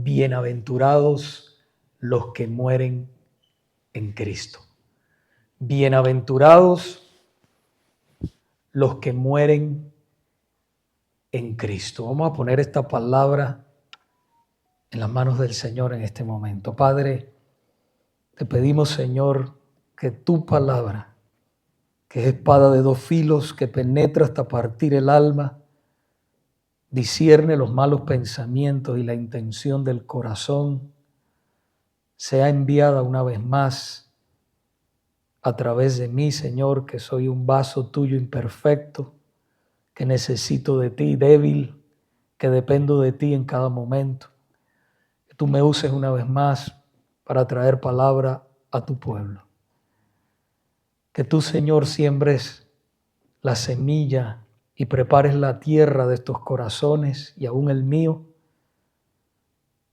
bienaventurados los que mueren en Cristo. Bienaventurados los que mueren en Cristo. Vamos a poner esta palabra en las manos del Señor en este momento. Padre, te pedimos, Señor, que tu palabra, que es espada de dos filos, que penetra hasta partir el alma, discierne los malos pensamientos y la intención del corazón, sea enviada una vez más a través de mí, Señor, que soy un vaso tuyo imperfecto, que necesito de ti, débil, que dependo de ti en cada momento. Que tú me uses una vez más para traer palabra a tu pueblo. Que tú, Señor, siembres la semilla y prepares la tierra de estos corazones y aún el mío,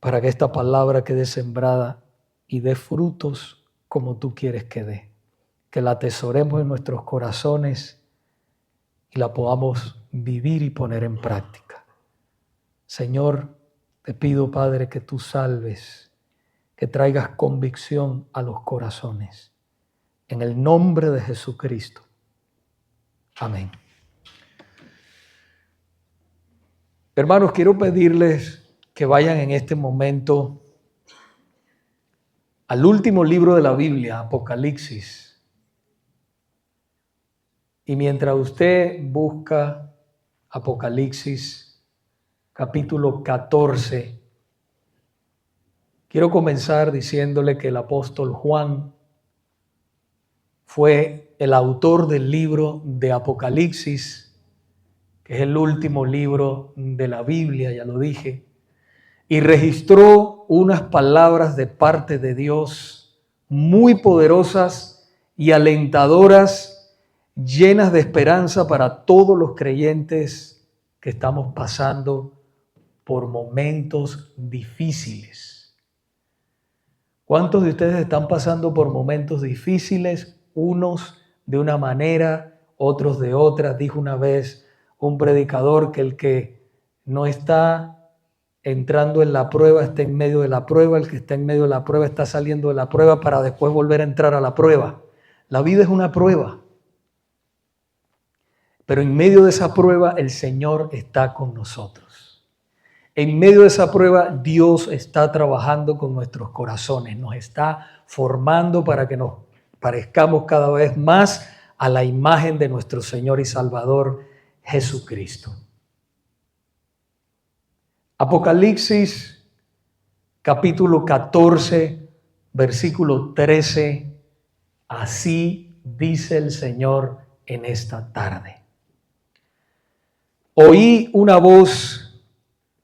para que esta palabra quede sembrada y dé frutos como tú quieres que dé. Que la atesoremos en nuestros corazones y la podamos vivir y poner en práctica. Señor, te pido, Padre, que tú salves, que traigas convicción a los corazones. En el nombre de Jesucristo. Amén. Hermanos, quiero pedirles que vayan en este momento al último libro de la Biblia, Apocalipsis. Y mientras usted busca Apocalipsis, capítulo 14, quiero comenzar diciéndole que el apóstol Juan fue el autor del libro de Apocalipsis, que es el último libro de la Biblia, ya lo dije, y registró unas palabras de parte de Dios muy poderosas y alentadoras, llenas de esperanza para todos los creyentes que estamos pasando por momentos difíciles. ¿Cuántos de ustedes están pasando por momentos difíciles? Unos de una manera, otros de otra. Dijo una vez un predicador que el que no está entrando en la prueba está en medio de la prueba, el que está en medio de la prueba está saliendo de la prueba para después volver a entrar a la prueba. La vida es una prueba, pero en medio de esa prueba el Señor está con nosotros. En medio de esa prueba Dios está trabajando con nuestros corazones, nos está formando para que nos parezcamos cada vez más a la imagen de nuestro Señor y Salvador Jesucristo. Apocalipsis capítulo 14, versículo 13. Así dice el Señor en esta tarde. Oí una voz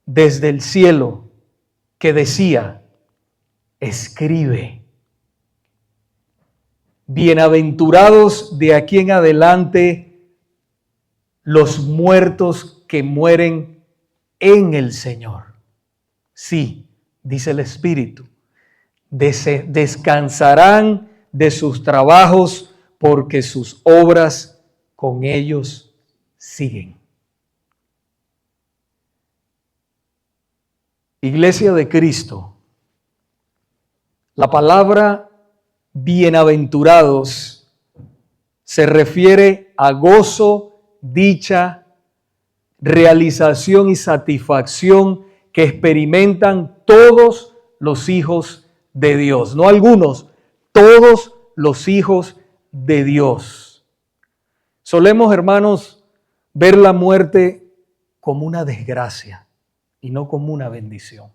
desde el cielo que decía: escribe. Bienaventurados de aquí en adelante los muertos que mueren en el Señor. Sí, dice el Espíritu, descansarán de sus trabajos porque sus obras con ellos siguen. Iglesia de Cristo, la palabra bienaventurados se refiere a gozo, dicha, realización y satisfacción que experimentan todos los hijos de Dios. No algunos, todos los hijos de Dios. Solemos, hermanos, ver la muerte como una desgracia y no como una bendición.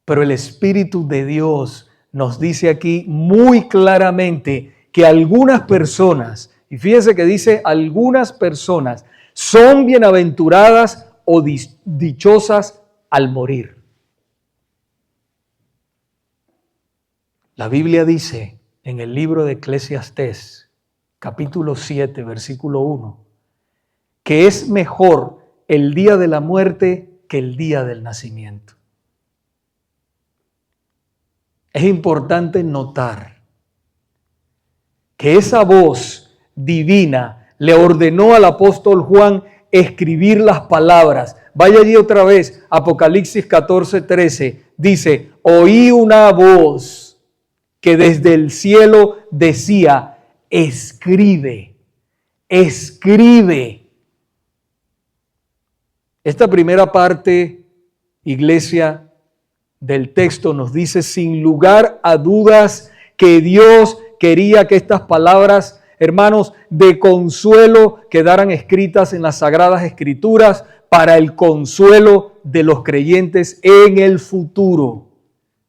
Pero el Espíritu de Dios nos dice aquí muy claramente que algunas personas, y fíjense que dice algunas personas, son bienaventuradas o dichosas al morir. La Biblia dice en el libro de Eclesiastés, capítulo 7, versículo 1, que es mejor el día de la muerte que el día del nacimiento. Es importante notar que esa voz divina le ordenó al apóstol Juan escribir las palabras. Vaya allí otra vez, Apocalipsis 14:13. Dice, oí una voz que desde el cielo decía, escribe, escribe. Esta primera parte, iglesia, del texto nos dice sin lugar a dudas que Dios quería que estas palabras, hermanos, de consuelo quedaran escritas en las Sagradas Escrituras para el consuelo de los creyentes en el futuro.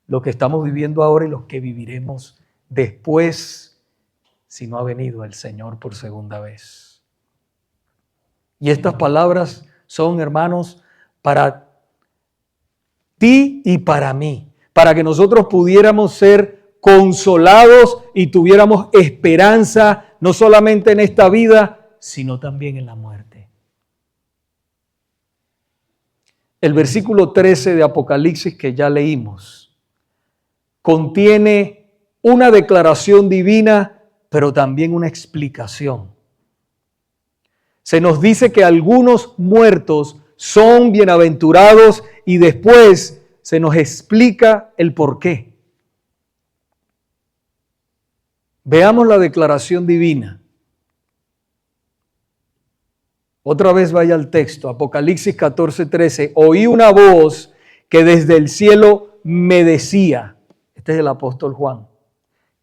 Lo que estamos viviendo ahora y los que viviremos después, si no ha venido el Señor por segunda vez. Y estas palabras son, hermanos, para ti y para mí, para que nosotros pudiéramos ser consolados y tuviéramos esperanza, no solamente en esta vida, sino también en la muerte. El versículo 13 de Apocalipsis que ya leímos contiene una declaración divina, pero también una explicación. Se nos dice que algunos muertos son bienaventurados y después se nos explica el por qué. Veamos la declaración divina. Otra vez vaya al texto, Apocalipsis 14:13. Oí una voz que desde el cielo me decía, este es el apóstol Juan,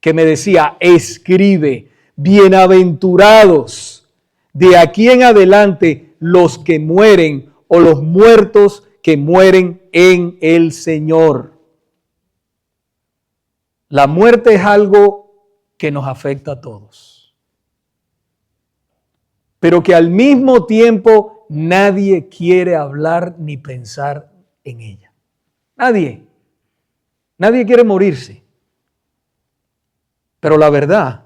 que me decía, escribe, bienaventurados de aquí en adelante los que mueren o los muertos que mueren en el Señor. La muerte es algo que nos afecta a todos, pero que al mismo tiempo nadie quiere hablar ni pensar en ella. Nadie quiere morirse. Pero la verdad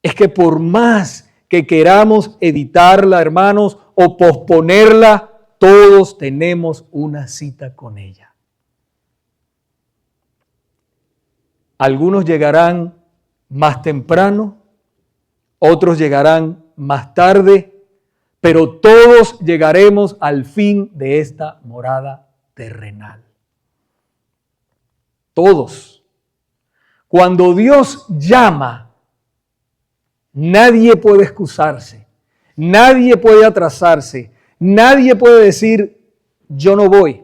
es que por más que queramos evitarla, hermanos, o posponerla, todos tenemos una cita con ella. Algunos llegarán más temprano, otros llegarán más tarde, pero todos llegaremos al fin de esta morada terrenal. Todos. Cuando Dios llama, nadie puede excusarse, nadie puede atrasarse, nadie puede decir, yo no voy.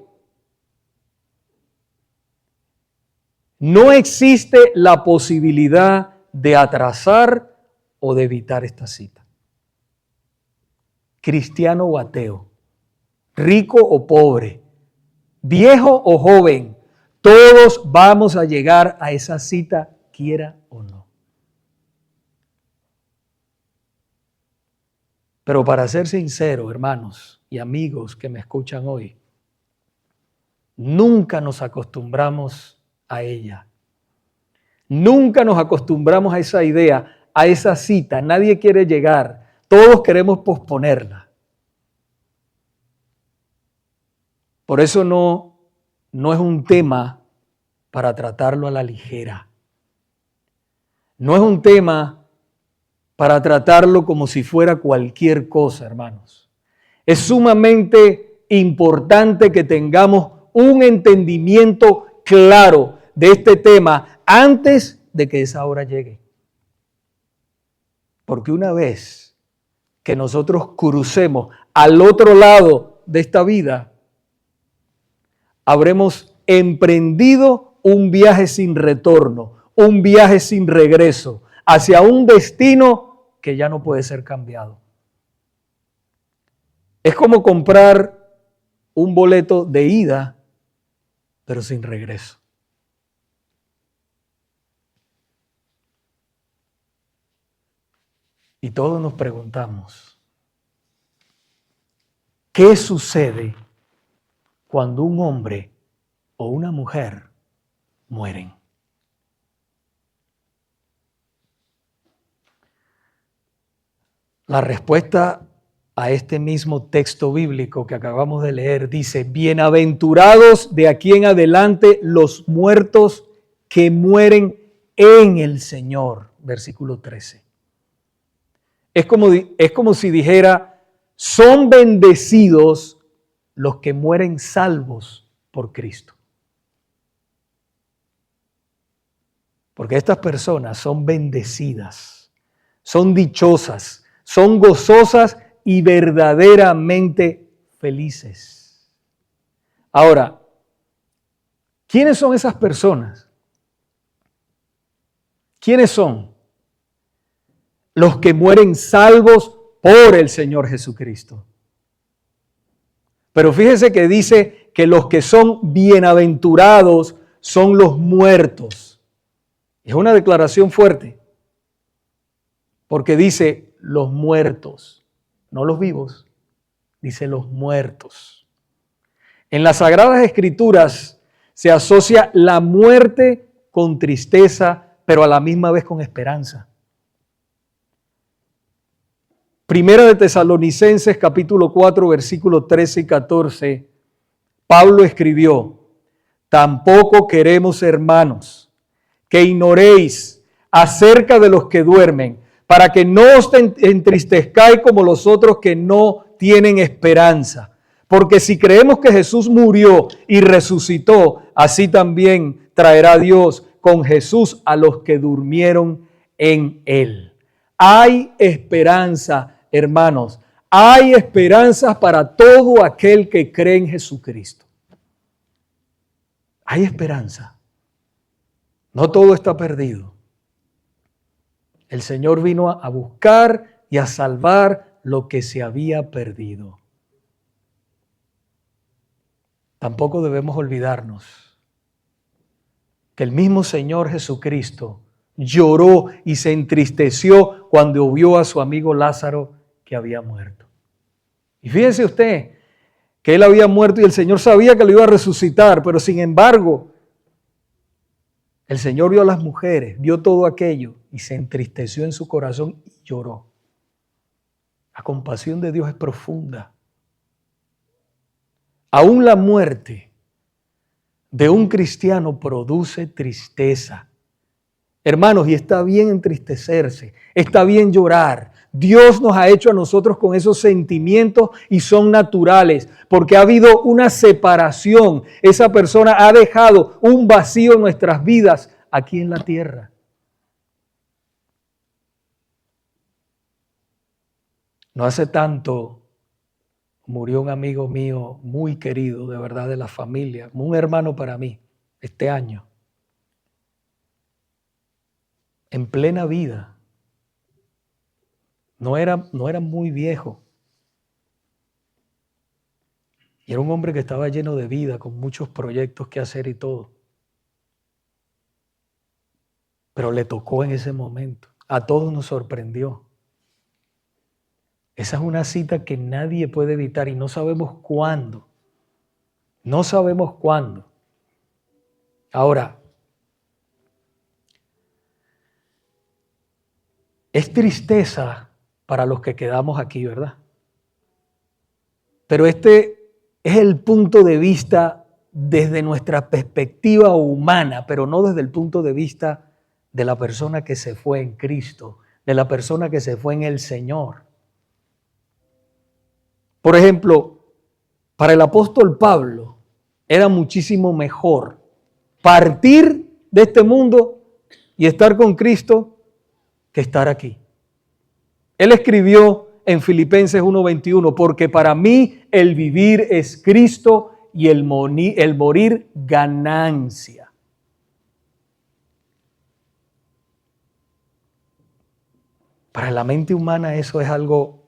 No existe la posibilidad de atrasar o de evitar esta cita. Cristiano o ateo, rico o pobre, viejo o joven, todos vamos a llegar a esa cita, quiera o no. Pero para ser sincero, hermanos y amigos que me escuchan hoy, nunca nos acostumbramos a ella. Nunca nos acostumbramos a esa idea, a esa cita. Nadie quiere llegar. Todos queremos posponerla. Por eso no es un tema para tratarlo a la ligera. No es un tema para tratarlo como si fuera cualquier cosa, hermanos. Es sumamente importante que tengamos un entendimiento claro de este tema antes de que esa hora llegue. Porque una vez que nosotros crucemos al otro lado de esta vida, habremos emprendido un viaje sin retorno, un viaje sin regreso, hacia un destino que ya no puede ser cambiado. Es como comprar un boleto de ida, pero sin regreso. Y todos nos preguntamos, ¿qué sucede cuando un hombre o una mujer mueren? La respuesta a este mismo texto bíblico que acabamos de leer dice, bienaventurados de aquí en adelante los muertos que mueren en el Señor. Versículo 13. Es como si dijera, son bendecidos los que mueren salvos por Cristo. Porque estas personas son bendecidas, son dichosas, son gozosas y verdaderamente felices. Ahora, ¿quiénes son esas personas? ¿Quiénes son? Los que mueren salvos por el Señor Jesucristo. Pero fíjese que dice que los que son bienaventurados son los muertos. Es una declaración fuerte, porque dice los muertos, no los vivos, dice los muertos. En las Sagradas Escrituras se asocia la muerte con tristeza, pero a la misma vez con esperanza. Primera de Tesalonicenses capítulo 4 versículos 13 y 14, Pablo escribió: tampoco queremos, hermanos, que ignoréis acerca de los que duermen, para que no os entristezcáis como los otros que no tienen esperanza. Porque si creemos que Jesús murió y resucitó, así también traerá Dios con Jesús a los que durmieron en Él. Hay esperanza, hermanos. Hay esperanza para todo aquel que cree en Jesucristo. Hay esperanza. No todo está perdido. El Señor vino a buscar y a salvar lo que se había perdido. Tampoco debemos olvidarnos que el mismo Señor Jesucristo lloró y se entristeció cuando vio a su amigo Lázaro que había muerto. Y fíjense usted que él había muerto y el Señor sabía que lo iba a resucitar, pero sin embargo, el Señor vio a las mujeres, vio todo aquello y se entristeció en su corazón y lloró. La compasión de Dios es profunda. Aún la muerte de un cristiano produce tristeza. Hermanos, y está bien entristecerse, está bien llorar. Dios nos ha hecho a nosotros con esos sentimientos y son naturales, porque ha habido una separación. Esa persona ha dejado un vacío en nuestras vidas aquí en la tierra. No hace tanto murió un amigo mío muy querido, de verdad, de la familia, un hermano para mí, este año. En plena vida. No era muy viejo. Y era un hombre que estaba lleno de vida, con muchos proyectos que hacer y todo. Pero le tocó en ese momento. A todos nos sorprendió. Esa es una cita que nadie puede evitar y no sabemos cuándo. No sabemos cuándo. Ahora, es tristeza para los que quedamos aquí, ¿verdad? Pero este es el punto de vista desde nuestra perspectiva humana, pero no desde el punto de vista de la persona que se fue en Cristo, de la persona que se fue en el Señor. Por ejemplo, para el apóstol Pablo era muchísimo mejor partir de este mundo y estar con Cristo que estar aquí. Él escribió en Filipenses 1:21, porque para mí el vivir es Cristo y el morir ganancia. Para la mente humana eso es algo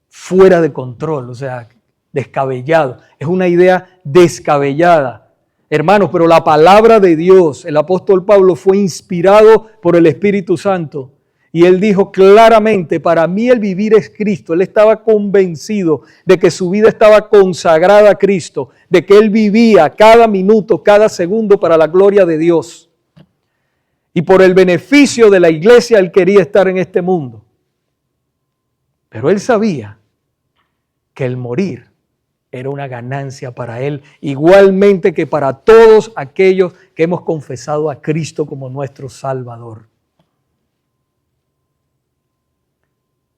fuera de control, o sea, descabellado. Es una idea descabellada. Hermanos, pero la palabra de Dios, el apóstol Pablo fue inspirado por el Espíritu Santo. Y él dijo claramente, para mí el vivir es Cristo. Él estaba convencido de que su vida estaba consagrada a Cristo, de que él vivía cada minuto, cada segundo para la gloria de Dios. Y por el beneficio de la iglesia él quería estar en este mundo. Pero él sabía que el morir era una ganancia para él, igualmente que para todos aquellos que hemos confesado a Cristo como nuestro Salvador.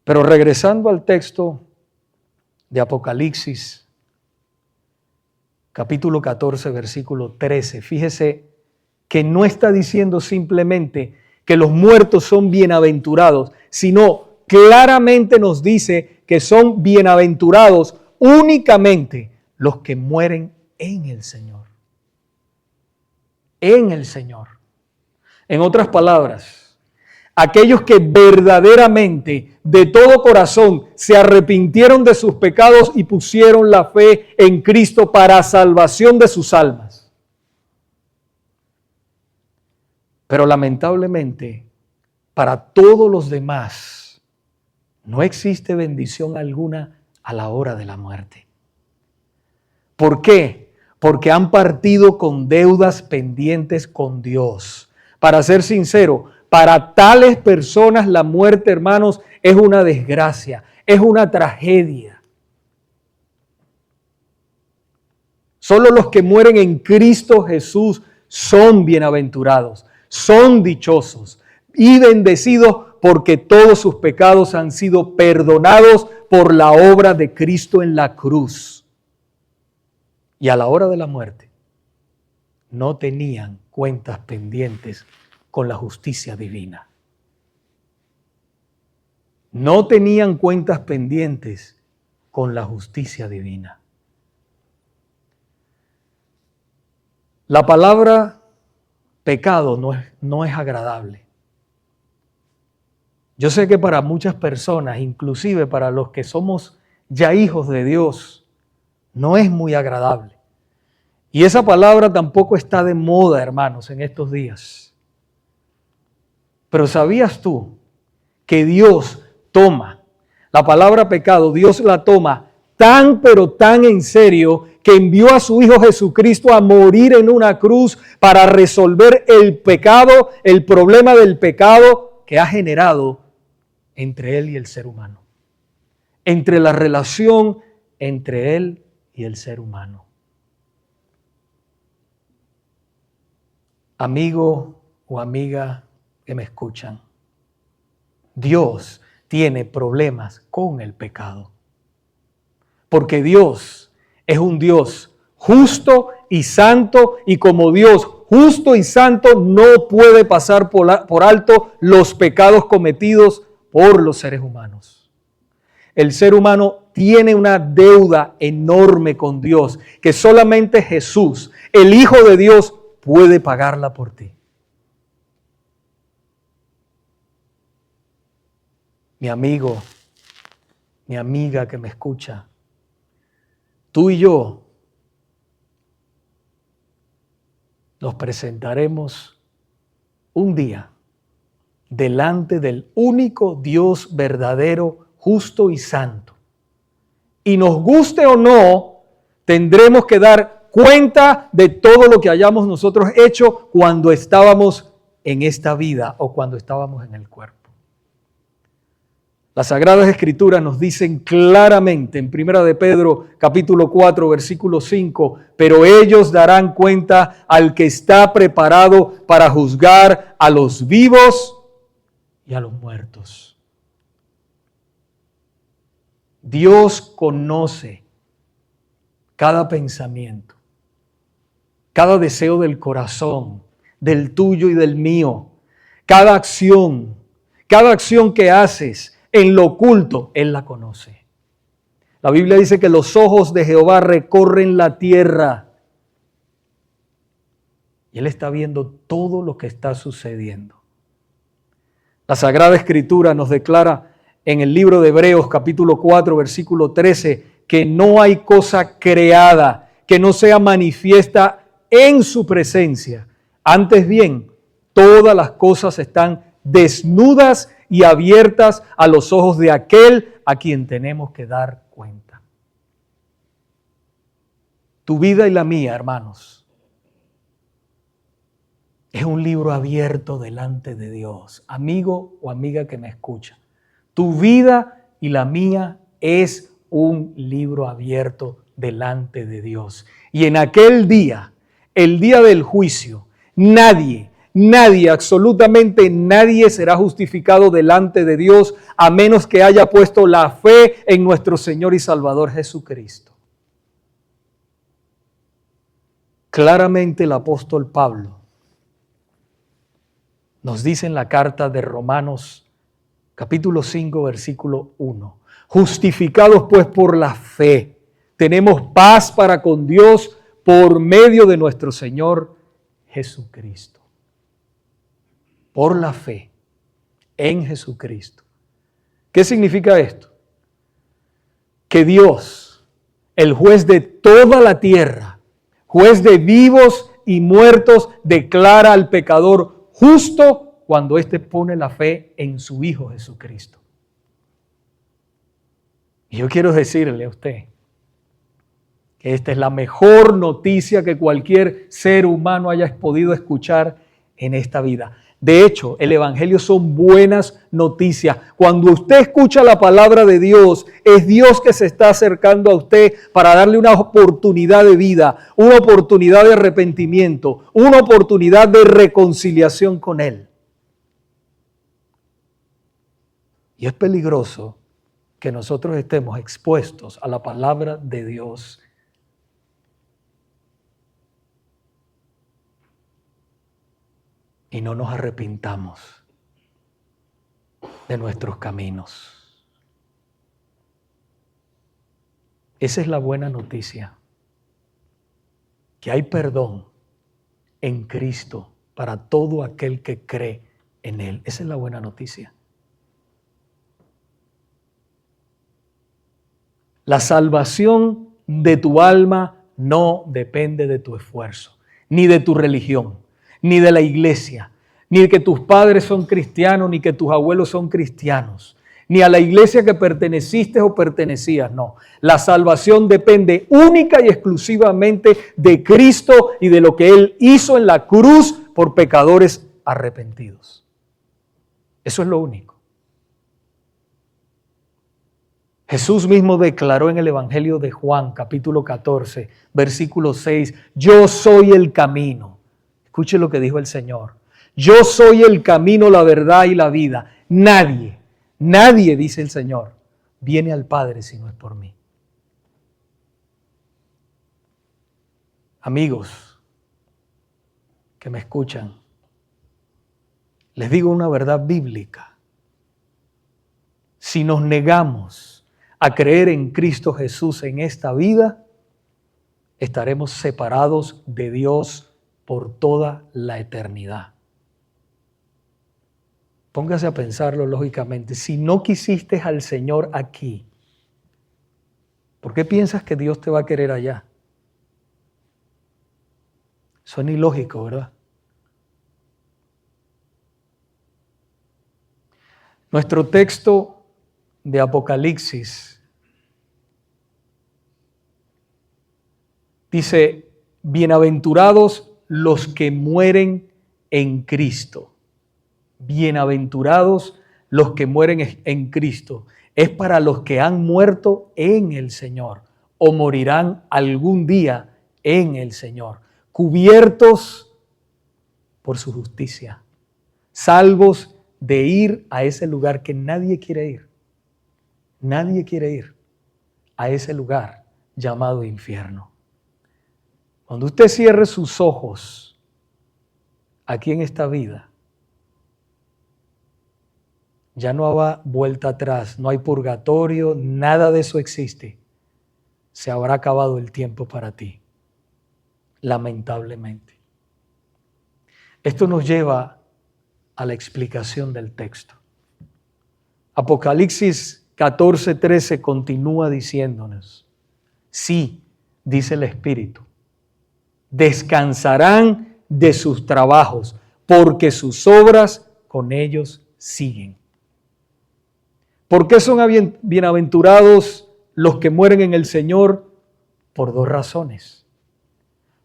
Pero regresando al texto de Apocalipsis, capítulo 14, versículo 13, fíjese que no está diciendo simplemente que los muertos son bienaventurados, sino claramente nos dice que son bienaventurados únicamente los que mueren en el Señor. En el Señor. En otras palabras, aquellos que verdaderamente de todo corazón se arrepintieron de sus pecados y pusieron la fe en Cristo para salvación de sus almas. Pero lamentablemente, para todos los demás, no existe bendición alguna a la hora de la muerte. ¿Por qué? Porque han partido con deudas pendientes con Dios. Para ser sincero, para tales personas la muerte, hermanos, es una desgracia, es una tragedia. Solo los que mueren en Cristo Jesús son bienaventurados, son dichosos y bendecidos porque todos sus pecados han sido perdonados por la obra de Cristo en la cruz. Y a la hora de la muerte no tenían cuentas pendientes con la justicia divina. No tenían cuentas pendientes con la justicia divina. La palabra pecado no es agradable. Yo sé que para muchas personas, inclusive para los que somos ya hijos de Dios, no es muy agradable. Y esa palabra tampoco está de moda, hermanos, en estos días. Pero ¿sabías tú que Dios toma la palabra pecado, Dios la toma tan pero tan en serio que envió a su Hijo Jesucristo a morir en una cruz para resolver el pecado, el problema del pecado que ha generado entre Él y el ser humano? Entre la relación entre Él y el ser humano. Amigo o amiga que me escuchan, Dios tiene problemas con el pecado. Porque Dios es un Dios justo y santo, y como Dios justo y santo no puede pasar por alto los pecados cometidos por los seres humanos. El ser humano tiene una deuda enorme con Dios que solamente Jesús, el Hijo de Dios, puede pagarla por ti. Mi amigo, mi amiga que me escucha, tú y yo nos presentaremos un día delante del único Dios verdadero, justo y santo. Y nos guste o no, tendremos que dar cuenta de todo lo que hayamos nosotros hecho cuando estábamos en esta vida o cuando estábamos en el cuerpo. Las Sagradas Escrituras nos dicen claramente en 1 de Pedro capítulo 4 versículo 5, pero ellos darán cuenta al que está preparado para juzgar a los vivos y a los muertos. Dios conoce cada pensamiento, cada deseo del corazón, del tuyo y del mío, cada acción que haces en lo oculto, Él la conoce. La Biblia dice que los ojos de Jehová recorren la tierra y Él está viendo todo lo que está sucediendo. La Sagrada Escritura nos declara en el libro de Hebreos capítulo 4 versículo 13 que no hay cosa creada que no sea manifiesta en su presencia. Antes bien, todas las cosas están desnudas y abiertas a los ojos de aquel a quien tenemos que dar cuenta. Tu vida y la mía, hermanos, es un libro abierto delante de Dios. Amigo o amiga que me escucha, tu vida y la mía es un libro abierto delante de Dios. Y en aquel día, el día del juicio, nadie, nadie, absolutamente nadie será justificado delante de Dios a menos que haya puesto la fe en nuestro Señor y Salvador Jesucristo. Claramente el apóstol Pablo nos dice en la carta de Romanos, capítulo 5, versículo 1. Justificados pues por la fe, tenemos paz para con Dios por medio de nuestro Señor Jesucristo. Por la fe en Jesucristo. ¿Qué significa esto? Que Dios, el juez de toda la tierra, juez de vivos y muertos, declara al pecador justo cuando éste pone la fe en su Hijo Jesucristo. Y yo quiero decirle a usted que esta es la mejor noticia que cualquier ser humano haya podido escuchar en esta vida. De hecho, el Evangelio son buenas noticias. Cuando usted escucha la palabra de Dios, es Dios que se está acercando a usted para darle una oportunidad de vida, una oportunidad de arrepentimiento, una oportunidad de reconciliación con Él. Y es peligroso que nosotros estemos expuestos a la palabra de Dios y no nos arrepintamos de nuestros caminos. Esa es la buena noticia, que hay perdón en Cristo para todo aquel que cree en Él. Esa es la buena noticia. La salvación de tu alma no depende de tu esfuerzo, ni de tu religión, ni de la iglesia, ni de que tus padres son cristianos, ni que tus abuelos son cristianos, ni a la iglesia que perteneciste o pertenecías, no. La salvación depende única y exclusivamente de Cristo y de lo que Él hizo en la cruz por pecadores arrepentidos. Eso es lo único. Jesús mismo declaró en el Evangelio de Juan, capítulo 14, versículo 6, yo soy el camino. Escuche lo que dijo el Señor. Yo soy el camino, la verdad y la vida. Nadie, dice el Señor, viene al Padre si no es por mí. Amigos que me escuchan, les digo una verdad bíblica. Si nos negamos a creer en Cristo Jesús en esta vida, estaremos separados de Dios por toda la eternidad. Póngase a pensarlo lógicamente. Si no quisiste al Señor aquí, ¿por qué piensas que Dios te va a querer allá? Suena ilógico, ¿verdad? Nuestro texto de Apocalipsis dice, bienaventurados los que mueren en Cristo. Bienaventurados los que mueren en Cristo. Es para los que han muerto en el Señor o morirán algún día en el Señor, cubiertos por su justicia, salvos de ir a ese lugar que nadie quiere ir. Nadie quiere ir a ese lugar llamado infierno. Cuando usted cierre sus ojos aquí en esta vida, ya no habrá vuelta atrás, no hay purgatorio, nada de eso existe. Se habrá acabado el tiempo para ti, lamentablemente. Esto nos lleva a la explicación del texto. Apocalipsis 14:13 continúa diciéndonos, sí, dice el Espíritu, descansarán de sus trabajos, porque sus obras con ellos siguen. ¿Por qué son bienaventurados los que mueren en el Señor? Por dos razones.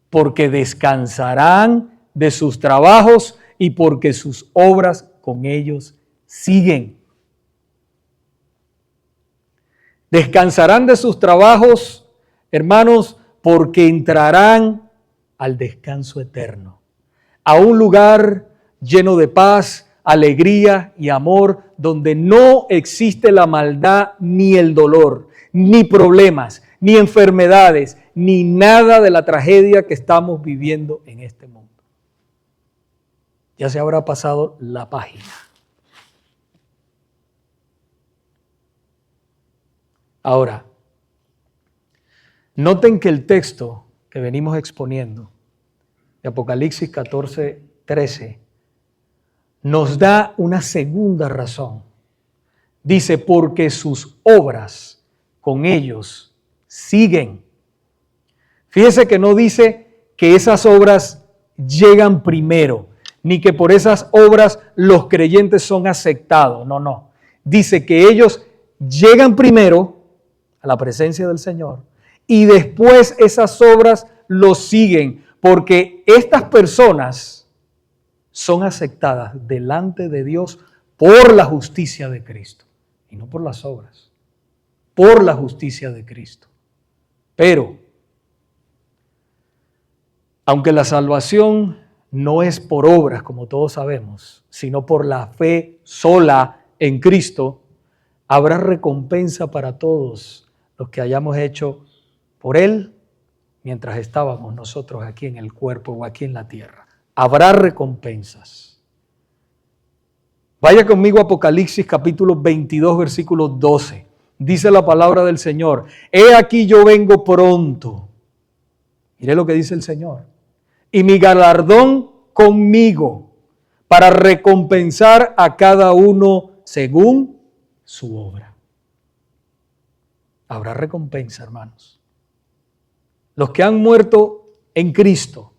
Porque descansarán de sus trabajos y porque sus obras con ellos siguen. Descansarán de sus trabajos, hermanos, porque entrarán al descanso eterno, a un lugar lleno de paz, alegría y amor, donde no existe la maldad ni el dolor, ni problemas, ni enfermedades, ni nada de la tragedia que estamos viviendo en este mundo. Ya se habrá pasado la página. Ahora, noten que el texto que venimos exponiendo de Apocalipsis 14:13 nos da una segunda razón. Dice, porque sus obras con ellos siguen. Fíjese que no dice que esas obras llegan primero, ni que por esas obras los creyentes son aceptados. No. Dice que ellos llegan primero a la presencia del Señor y después esas obras los siguen, porque estas personas son aceptadas delante de Dios por la justicia de Cristo y no por las obras, por la justicia de Cristo. Pero, aunque la salvación no es por obras, como todos sabemos, sino por la fe sola en Cristo, habrá recompensa para todos los que hayamos hecho por Él mientras estábamos nosotros aquí en el cuerpo o aquí en la tierra. Habrá recompensas. Vaya conmigo a Apocalipsis capítulo 22, versículo 12. Dice la palabra del Señor: he aquí yo vengo pronto. Mire lo que dice el Señor. Y mi galardón conmigo para recompensar a cada uno según su obra. Habrá recompensa, hermanos. Los que han muerto en Cristo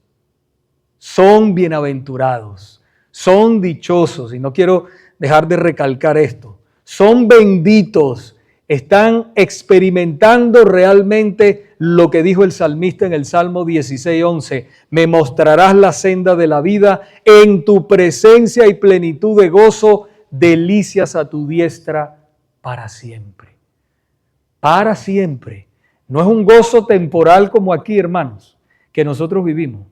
son bienaventurados, son dichosos, y no quiero dejar de recalcar esto, son benditos, están experimentando realmente lo que dijo el salmista en el Salmo 16:11, me mostrarás la senda de la vida, en tu presencia y plenitud de gozo, delicias a tu diestra para siempre. Para siempre. No es un gozo temporal como aquí, hermanos, que nosotros vivimos.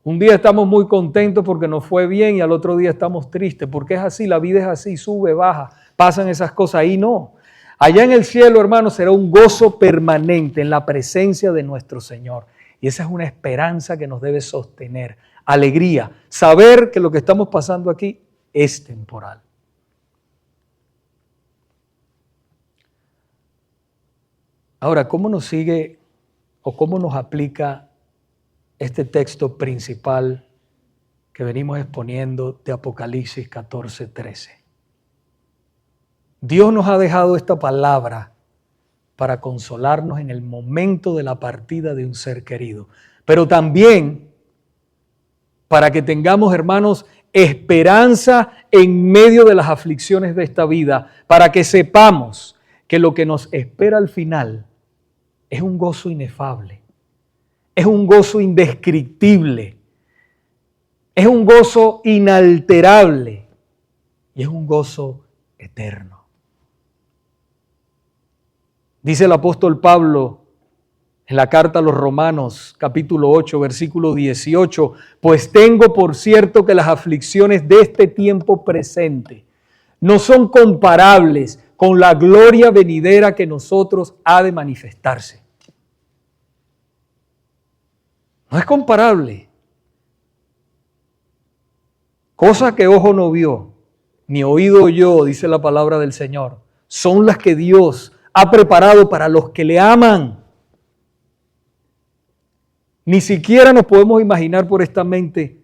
Un día estamos muy contentos porque nos fue bien y al otro día estamos tristes, porque es así, la vida es así, sube, baja, pasan esas cosas. Ahí no. Allá en el cielo, hermanos, será un gozo permanente en la presencia de nuestro Señor. Y esa es una esperanza que nos debe sostener. Alegría, saber que lo que estamos pasando aquí es temporal. Ahora, ¿cómo nos sigue o cómo nos aplica este texto principal que venimos exponiendo de Apocalipsis 14:13? Dios nos ha dejado esta palabra para consolarnos en el momento de la partida de un ser querido, pero también para que tengamos, hermanos, esperanza en medio de las aflicciones de esta vida, para que sepamos que lo que nos espera al final es un gozo inefable, es un gozo indescriptible, es un gozo inalterable y es un gozo eterno. Dice el apóstol Pablo en la carta a los Romanos, capítulo 8, versículo 18, pues tengo por cierto que las aflicciones de este tiempo presente no son comparables con la gloria venidera que nosotros ha de manifestarse. No es comparable. Cosa que ojo no vio, ni oído oyó, dice la palabra del Señor, son las que Dios ha preparado para los que le aman. Ni siquiera nos podemos imaginar por esta mente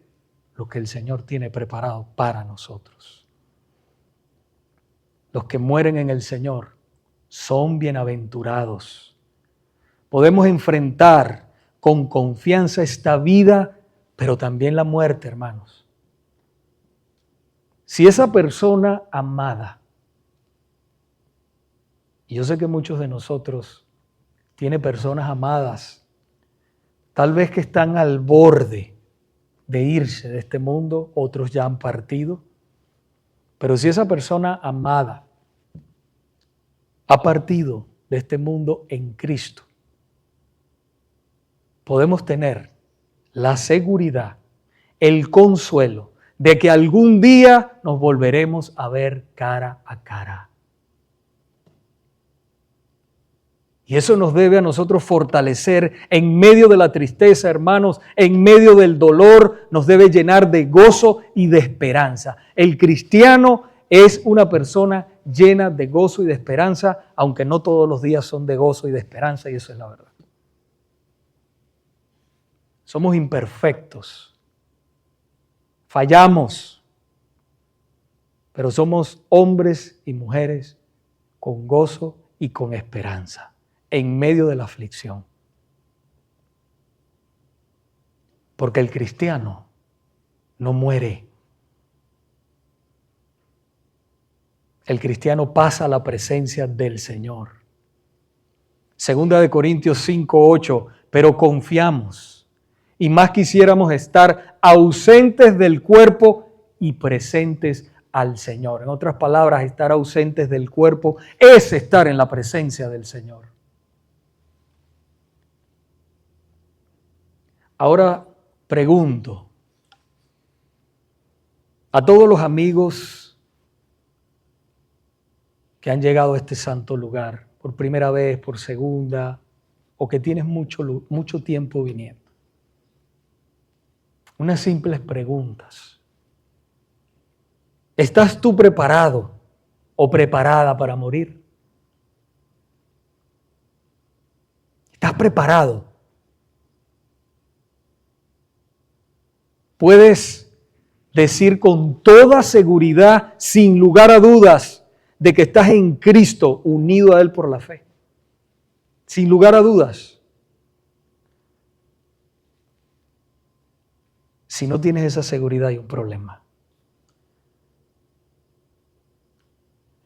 lo que el Señor tiene preparado para nosotros. Los que mueren en el Señor son bienaventurados. Podemos enfrentar con confianza esta vida, pero también la muerte, hermanos. Si esa persona amada, y yo sé que muchos de nosotros tienen personas amadas, tal vez que están al borde de irse de este mundo, otros ya han partido, pero si esa persona amada ha partido de este mundo en Cristo, podemos tener la seguridad, el consuelo de que algún día nos volveremos a ver cara a cara. Y eso nos debe a nosotros fortalecer en medio de la tristeza, hermanos, en medio del dolor, nos debe llenar de gozo y de esperanza. El cristiano es una persona llena de gozo y de esperanza, aunque no todos los días son de gozo y de esperanza, y eso es la verdad. Somos imperfectos, fallamos, pero somos hombres y mujeres con gozo y con esperanza en medio de la aflicción. Porque el cristiano no muere. El cristiano pasa a la presencia del Señor. Segunda de Corintios 5:8, pero confiamos y más quisiéramos estar ausentes del cuerpo y presentes al Señor. En otras palabras, estar ausentes del cuerpo es estar en la presencia del Señor. Ahora pregunto a todos los amigos que han llegado a este santo lugar por primera vez, por segunda, o que tienes mucho tiempo viniendo. Unas simples preguntas. ¿Estás tú preparado o preparada para morir? ¿Estás preparado? Puedes decir con toda seguridad, sin lugar a dudas, de que estás en Cristo, unido a Él por la fe. Sin lugar a dudas. Si no tienes esa seguridad, hay un problema.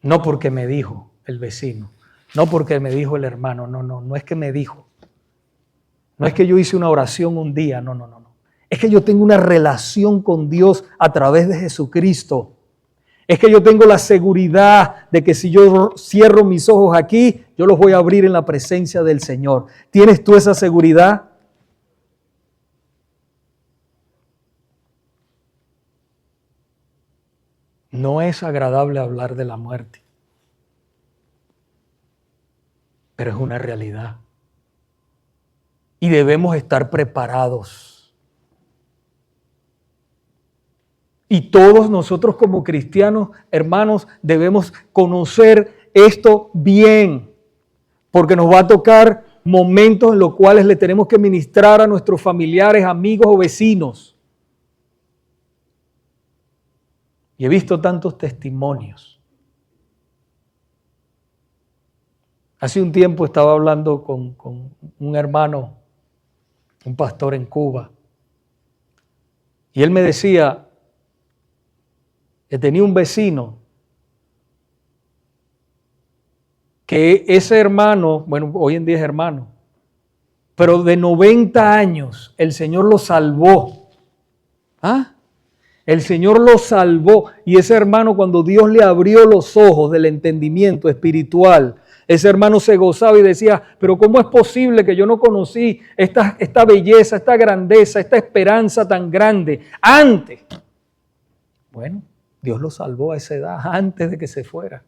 No porque me dijo el vecino, no porque me dijo el hermano, no es que me dijo. No es que yo hice una oración un día, no. Es que yo tengo una relación con Dios a través de Jesucristo. Es que yo tengo la seguridad de que si yo cierro mis ojos aquí, yo los voy a abrir en la presencia del Señor. ¿Tienes tú esa seguridad? No es agradable hablar de la muerte, pero es una realidad. Y debemos estar preparados. Y todos nosotros como cristianos, hermanos, debemos conocer esto bien, porque nos va a tocar momentos en los cuales le tenemos que ministrar a nuestros familiares, amigos o vecinos. Y he visto tantos testimonios. Hace un tiempo estaba hablando con un hermano, un pastor en Cuba, y él me decía que tenía un vecino que ese hermano, bueno, hoy en día es hermano, pero de 90 años el Señor lo salvó. El Señor lo salvó, y ese hermano, cuando Dios le abrió los ojos del entendimiento espiritual, ese hermano se gozaba y decía, pero ¿cómo es posible que yo no conocí esta belleza, esta grandeza, esta esperanza tan grande antes? Bueno, Dios lo salvó a esa edad, antes de que se fuera.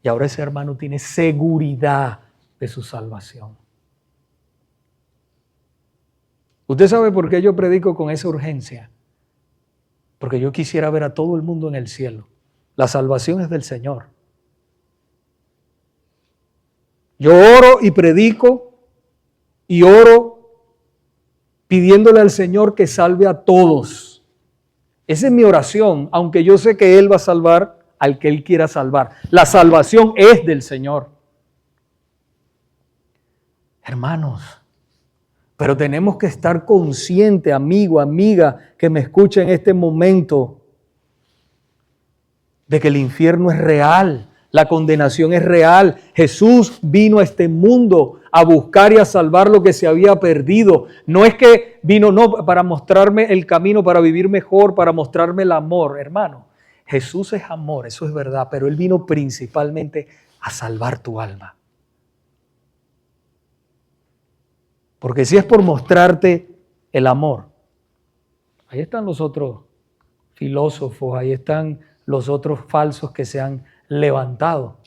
Y ahora ese hermano tiene seguridad de su salvación. ¿Usted sabe por qué yo predico con esa urgencia? Porque yo quisiera ver a todo el mundo en el cielo. La salvación es del Señor. Yo oro y predico y oro pidiéndole al Señor que salve a todos. Esa es mi oración, aunque yo sé que Él va a salvar al que Él quiera salvar. La salvación es del Señor. Hermanos, pero tenemos que estar conscientes, amigo, amiga, que me escucha en este momento, de que el infierno es real, la condenación es real. Jesús vino a este mundo a buscar y a salvar lo que se había perdido. No es que vino para mostrarme el camino, para vivir mejor, para mostrarme el amor, hermano. Jesús es amor, eso es verdad, pero Él vino principalmente a salvar tu alma. Porque si es por mostrarte el amor, ahí están los otros filósofos, ahí están los otros falsos que se han levantado.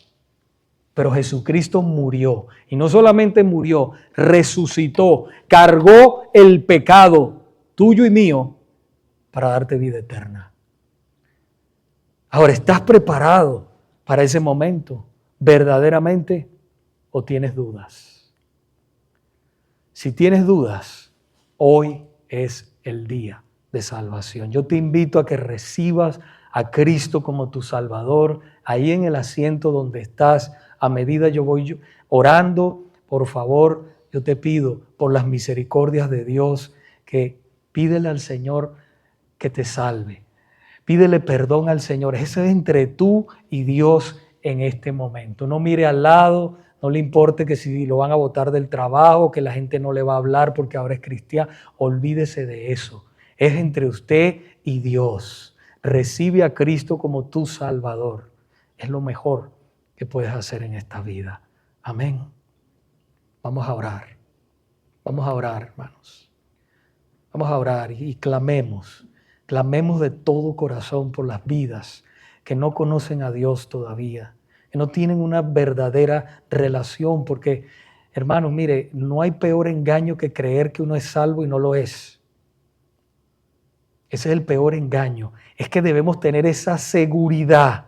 Pero Jesucristo murió, y no solamente murió, resucitó, cargó el pecado tuyo y mío para darte vida eterna. Ahora, ¿estás preparado para ese momento verdaderamente o tienes dudas? Si tienes dudas, hoy es el día de salvación. Yo te invito a que recibas a Cristo como tu Salvador, ahí en el asiento donde estás. A medida yo voy orando, por favor, yo te pido por las misericordias de Dios que pídele al Señor que te salve. Pídele perdón al Señor. Eso es entre tú y Dios en este momento. No mire al lado, no le importe que si lo van a botar del trabajo, que la gente no le va a hablar porque ahora es cristiano. Olvídese de eso. Es entre usted y Dios. Recibe a Cristo como tu Salvador. Es lo mejor que puedes hacer en esta vida. Amén. Vamos a orar. Vamos a orar, hermanos. Vamos a orar y clamemos. Clamemos de todo corazón por las vidas que no conocen a Dios todavía, que no tienen una verdadera relación, porque, hermanos, mire, no hay peor engaño que creer que uno es salvo y no lo es. Ese es el peor engaño. Es que debemos tener esa seguridad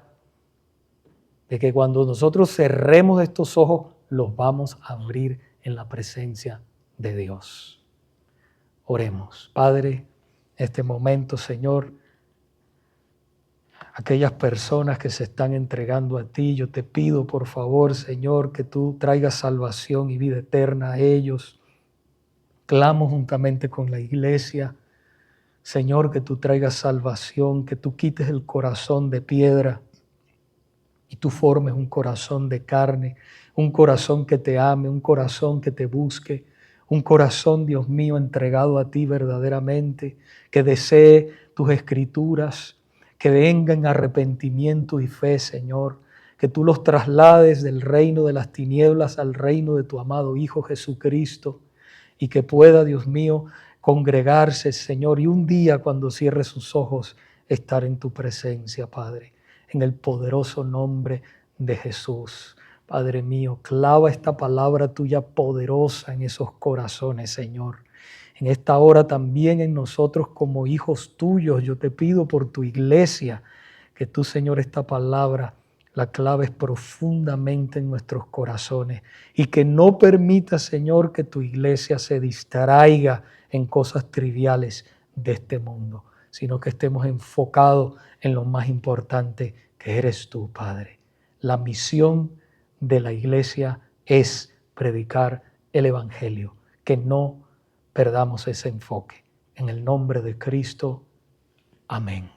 de que cuando nosotros cerremos estos ojos, los vamos a abrir en la presencia de Dios. Oremos. Padre, en este momento, Señor, aquellas personas que se están entregando a ti, yo te pido, por favor, Señor, que tú traigas salvación y vida eterna a ellos. Clamo juntamente con la iglesia, Señor, que tú traigas salvación, que tú quites el corazón de piedra y tú formes un corazón de carne, un corazón que te ame, un corazón que te busque, un corazón, Dios mío, entregado a ti verdaderamente, que desee tus escrituras, que venga en arrepentimiento y fe, Señor, que tú los traslades del reino de las tinieblas al reino de tu amado Hijo Jesucristo, y que pueda, Dios mío, congregarse, Señor, y un día cuando cierre sus ojos, estar en tu presencia, Padre, en el poderoso nombre de Jesús. Padre mío, clava esta palabra tuya poderosa en esos corazones, Señor. En esta hora también en nosotros como hijos tuyos, yo te pido por tu iglesia, que tú, Señor, esta palabra la claves profundamente en nuestros corazones y que no permita, Señor, que tu iglesia se distraiga en cosas triviales de este mundo, sino que estemos enfocados en lo más importante que eres tú, Padre. La misión de la iglesia es predicar el Evangelio, que no perdamos ese enfoque. En el nombre de Cristo, amén.